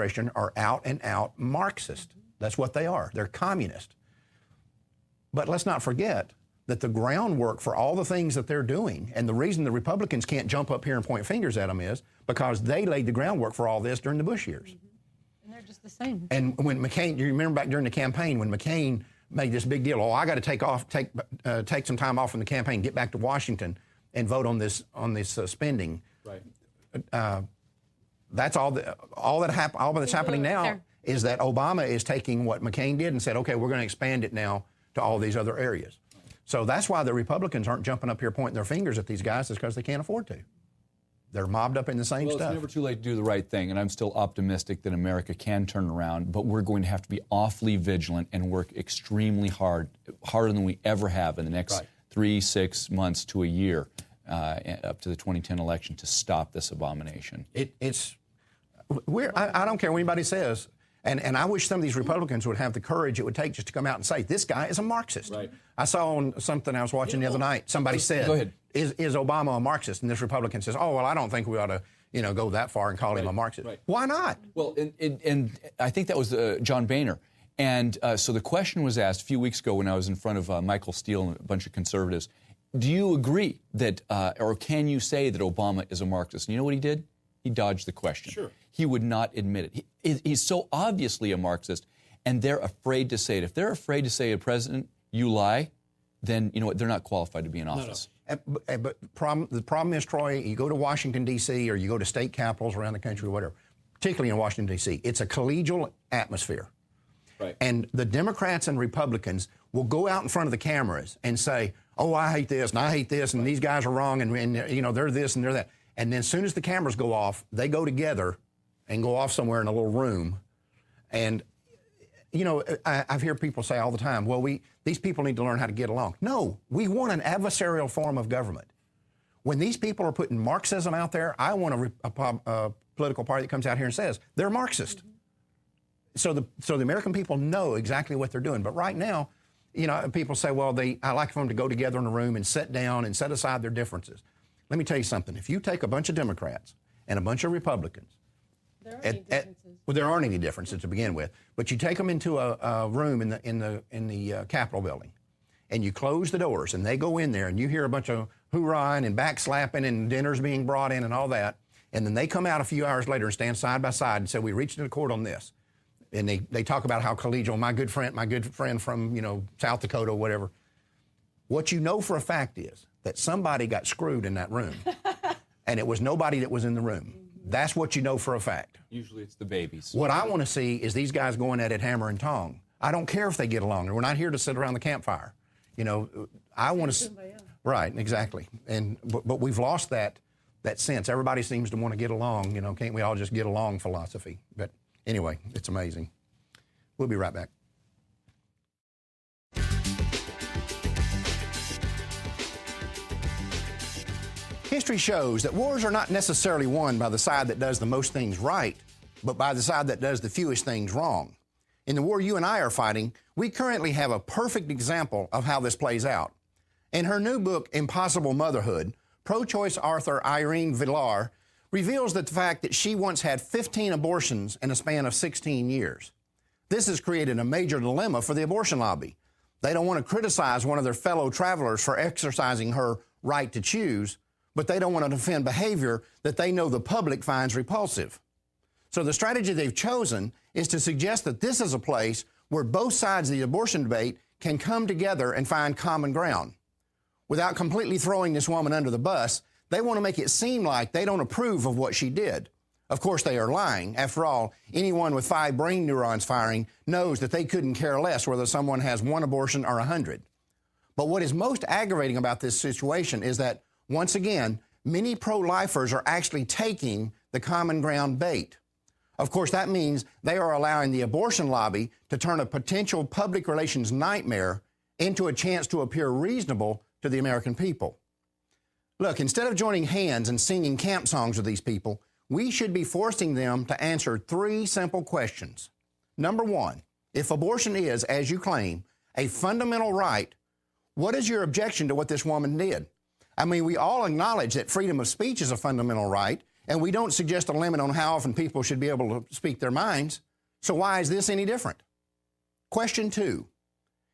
expression are out and out Marxist. That's what they are. They're communist. But let's not forget that the groundwork for all the things that they're doing, and the reason the Republicans can't jump up here and point fingers at them is because they laid the groundwork for all this during the Bush years. And they're just the same. And when McCain, you remember back during the campaign when McCain made this big deal, I got to take some time off from the campaign, get back to Washington and vote on this spending. Right. That's all that's happening now is that Obama is taking what McCain did and said, okay, we're going to expand it now to all these other areas. So that's why the Republicans aren't jumping up here pointing their fingers at these guys, is because they can't afford to. They're mobbed up in the same stuff. It's never too late to do the right thing, and I'm still optimistic that America can turn around, but we're going to have to be awfully vigilant and work extremely hard, harder than we ever have in the next 3, 6 months to a year up to the 2010 election to stop this abomination. I don't care what anybody says. And I wish some of these Republicans would have the courage it would take just to come out and say, this guy is a Marxist. Right. I saw on something I was watching the other night, somebody said, Go ahead. Is Obama a Marxist? And this Republican says, oh, well, I don't think we ought to go that far and call him a Marxist. Right. Why not? Well, and I think that was John Boehner. And so the question was asked a few weeks ago when I was in front of Michael Steele and a bunch of conservatives, do you agree that, or can you say that Obama is a Marxist? And you know what he did? He dodged the question. Sure. He would not admit it. He's so obviously a Marxist, and they're afraid to say it. If they're afraid to say to President, you lie, then you know what? They're not qualified to be in office. But the problem is, Troy, you go to Washington, D.C., or you go to state capitals around the country or whatever, particularly in Washington, D.C., it's a collegial atmosphere. Right. And the Democrats and Republicans will go out in front of the cameras and say, oh, I hate this, and I hate this, and these guys are wrong, and they're this and they're that. And then as soon as the cameras go off, they go together and go off somewhere in a little room. And, I hear people say all the time, well, these people need to learn how to get along. No, we want an adversarial form of government. When these people are putting Marxism out there, I want a political party that comes out here and says they're Marxist. So the American people know exactly what they're doing. But right now, people say, well, I like for them to go together in a room and sit down and set aside their differences. Let me tell you something. If you take a bunch of Democrats and a bunch of Republicans, there aren't any differences to begin with. But you take them into a room in the Capitol building, and you close the doors, and they go in there, and you hear a bunch of hoorahing and backslapping and dinners being brought in and all that, and then they come out a few hours later and stand side by side and say, we reached an accord on this, and they talk about how collegial my good friend from South Dakota or whatever. What you know for a fact is that somebody got screwed in that room, and it was nobody that was in the room. That's what you know for a fact. Usually it's the babies. What I want to see is these guys going at it hammer and tong. I don't care if they get along. We're not here to sit around the campfire. I want to... Right, exactly. But we've lost that sense. Everybody seems to want to get along. Can't we all just get along philosophy? But anyway, it's amazing. We'll be right back. History shows that wars are not necessarily won by the side that does the most things right, but by the side that does the fewest things wrong. In the war you and I are fighting, we currently have a perfect example of how this plays out. In her new book, Impossible Motherhood, pro-choice author Irene Villar reveals that the fact that she once had 15 abortions in a span of 16 years. This has created a major dilemma for the abortion lobby. They don't want to criticize one of their fellow travelers for exercising her right to choose, but they don't want to defend behavior that they know the public finds repulsive. So the strategy they've chosen is to suggest that this is a place where both sides of the abortion debate can come together and find common ground. Without completely throwing this woman under the bus, they want to make it seem like they don't approve of what she did. Of course, they are lying. After all, anyone with 5 brain neurons firing knows that they couldn't care less whether someone has 1 abortion or 100. But what is most aggravating about this situation is that, once again, many pro-lifers are actually taking the common ground bait. Of course, that means they are allowing the abortion lobby to turn a potential public relations nightmare into a chance to appear reasonable to the American people. Look, instead of joining hands and singing camp songs with these people, we should be forcing them to answer 3 simple questions. Number 1, if abortion is, as you claim, a fundamental right, what is your objection to what this woman did? I mean, we all acknowledge that freedom of speech is a fundamental right, and we don't suggest a limit on how often people should be able to speak their minds. So why is this any different? Question 2.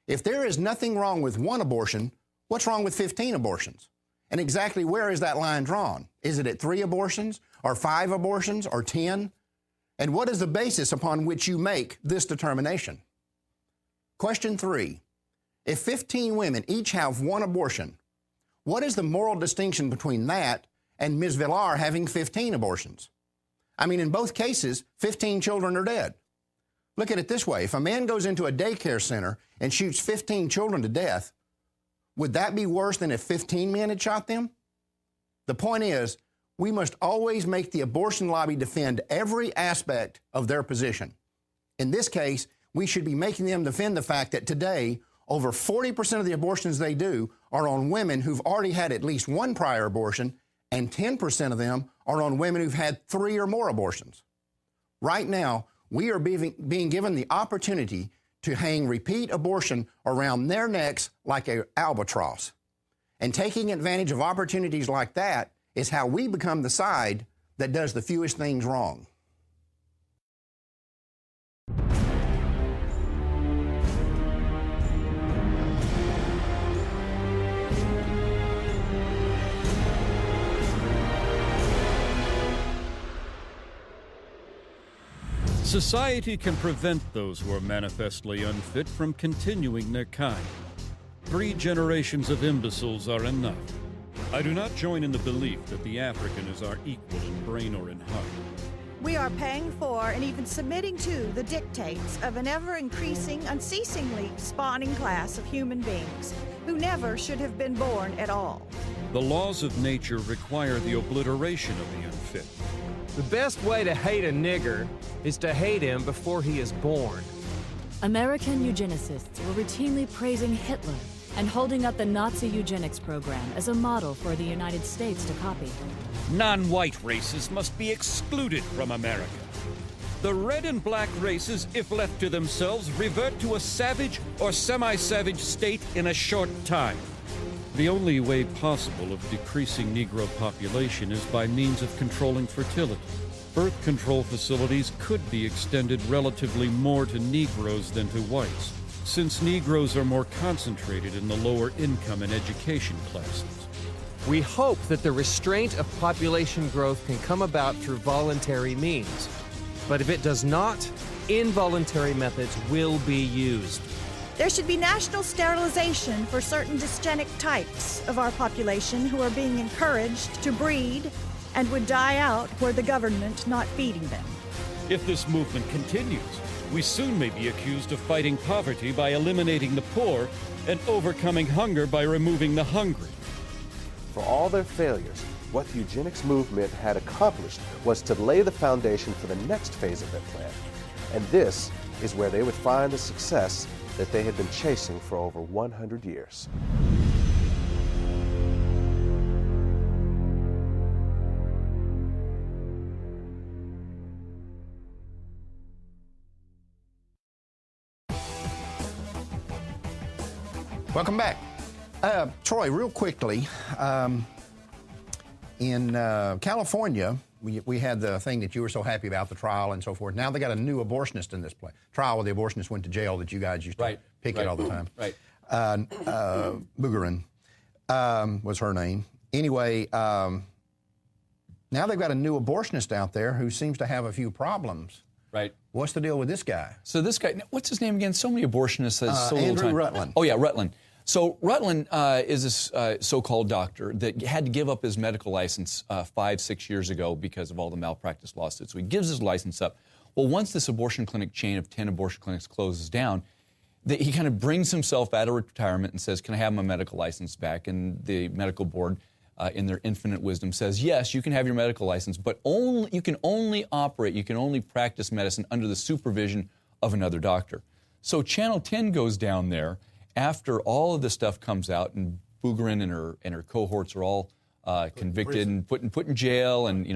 If there is nothing wrong with one abortion, what's wrong with 15 abortions? And exactly where is that line drawn? Is it at 3 abortions, or 5 abortions, or 10? And what is the basis upon which you make this determination? Question 3. If 15 women each have 1 abortion, what is the moral distinction between that and Ms. Villar having 15 abortions? I mean, in both cases, 15 children are dead. Look at it this way. If a man goes into a daycare center and shoots 15 children to death, would that be worse than if 15 men had shot them? The point is, we must always make the abortion lobby defend every aspect of their position. In this case, we should be making them defend the fact that today, over 40% of the abortions they do are on women who've already had at least 1 prior abortion, and 10% of them are on women who've had 3 or more abortions. Right now, we are being given the opportunity to hang repeat abortion around their necks like an albatross. And taking advantage of opportunities like that is how we become the side that does the fewest things wrong. Society can prevent those who are manifestly unfit from continuing their kind. 3 generations of imbeciles are enough. I do not join in the belief that the African is our equal in brain or in heart. We are paying for and even submitting to the dictates of an ever-increasing, unceasingly spawning class of human beings who never should have been born at all. The laws of nature require the obliteration of the unfit. The best way to hate a nigger is to hate him before he is born. American eugenicists were routinely praising Hitler and holding up the Nazi eugenics program as a model for the United States to copy. Non-white races must be excluded from America. The red and black races, if left to themselves, revert to a savage or semi-savage state in a short time. The only way possible of decreasing Negro population is by means of controlling fertility. Birth control facilities could be extended relatively more to Negroes than to whites, since Negroes are more concentrated in the lower income and education classes. We hope that the restraint of population growth can come about through voluntary means. But if it does not, involuntary methods will be used. There should be national sterilization for certain dysgenic types of our population who are being encouraged to breed and would die out were the government not feeding them. If this movement continues, we soon may be accused of fighting poverty by eliminating the poor and overcoming hunger by removing the hungry. For all their failures, what the eugenics movement had accomplished was to lay the foundation for the next phase of their plan. And this is where they would find the success that they had been chasing for over 100 years. Welcome back. Troy, real quickly, in California, we had the thing that you were so happy about, the trial and so forth. Now they got a new abortionist in this trial where the abortionist went to jail that you guys used to pick it all the time. Right. Boogerin was her name. Anyway, now they've got a new abortionist out there who seems to have a few problems. Right. What's the deal with this guy? So this guy, what's his name again? So many abortionists. So Andrew Rutland. Oh, yeah, Rutland. So Rutland is this so-called doctor that had to give up his medical license 5-6 years ago because of all the malpractice lawsuits. So he gives his license up. Well, once this abortion clinic chain of 10 abortion clinics closes down, he kind of brings himself out of retirement and says, can I have my medical license back? And the medical board, in their infinite wisdom, says, yes, you can have your medical license, but you can only practice medicine under the supervision of another doctor. So Channel 10 goes down there after all of this stuff comes out, and Boogerin and her cohorts are all convicted and put in jail and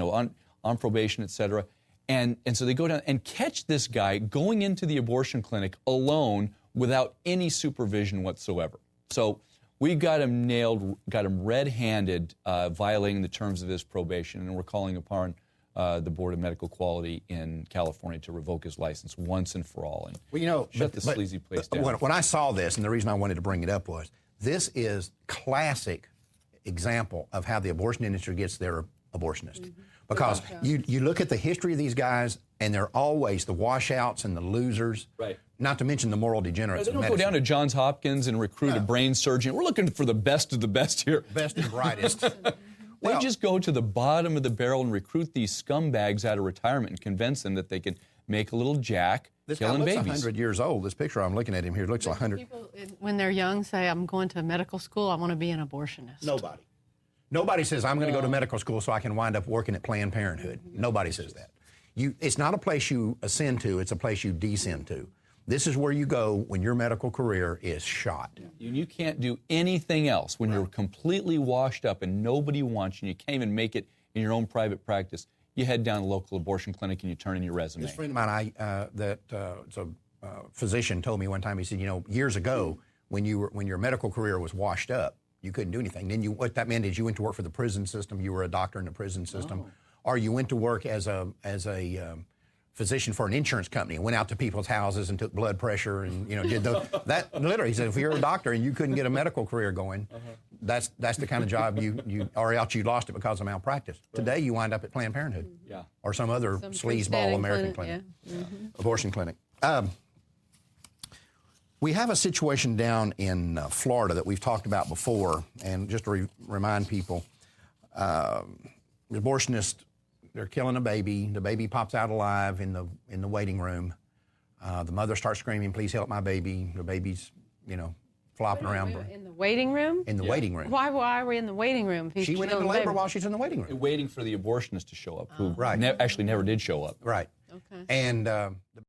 on probation, et cetera. And so they go down and catch this guy going into the abortion clinic alone without any supervision whatsoever. So we got him nailed, got him red-handed, violating the terms of his probation, and we're calling upon the Board of Medical Quality in California to revoke his license once and for all, and Well, you know, shut the sleazy place down. When I saw this, and the reason I wanted to bring it up was, this is classic example of how the abortion industry gets their abortionists. Because you look at the history of these guys, and they're always the washouts and the losers. Right. Not to mention the moral degenerates. They don't go down to Johns Hopkins and recruit a brain surgeon. We're looking for the best of the best here. Best and brightest. They just go to the bottom of the barrel and recruit these scumbags out of retirement and convince them that they can make a little jack This guy killing looks babies. 100 years old. This picture I'm looking at him here looks like 100. People, when they're young, say, I'm going to medical school, I want to be an abortionist. Nobody. Nobody says, I'm going to go to medical school so I can wind up working at Planned Parenthood. Nobody says that. It's not a place you ascend to, it's a place you descend to. This is where you go when your medical career is shot. You can't do anything else when you're completely washed up and nobody wants you and you can't even make it in your own private practice. You head down to the local abortion clinic and you turn in your resume. This friend of mine, it's a physician, told me one time, he said, you know, years ago, when your medical career was washed up, you couldn't do anything. Then what that meant is you went to work for the prison system, you were a doctor in the prison system, or you went to work as a physician for an insurance company and went out to people's houses and took blood pressure and, you know, did those. That literally, he said, if you're a doctor and you couldn't get a medical career going, that's the kind of job or else you lost it because of malpractice. Today you wind up at Planned Parenthood, or some other sleazeball American clinic, abortion clinic. We have a situation down in Florida that we've talked about before, and just to remind people, the abortionist, they're killing a baby. The baby pops out alive in the waiting room. The mother starts screaming, "Please help my baby!" The baby's, you know, flopping around. In the waiting room? In the waiting room. Why are we in the waiting room? She went into labor while she's in the waiting room. Waiting for the abortionist to show up, who Right. actually never did show up. Right. Okay. And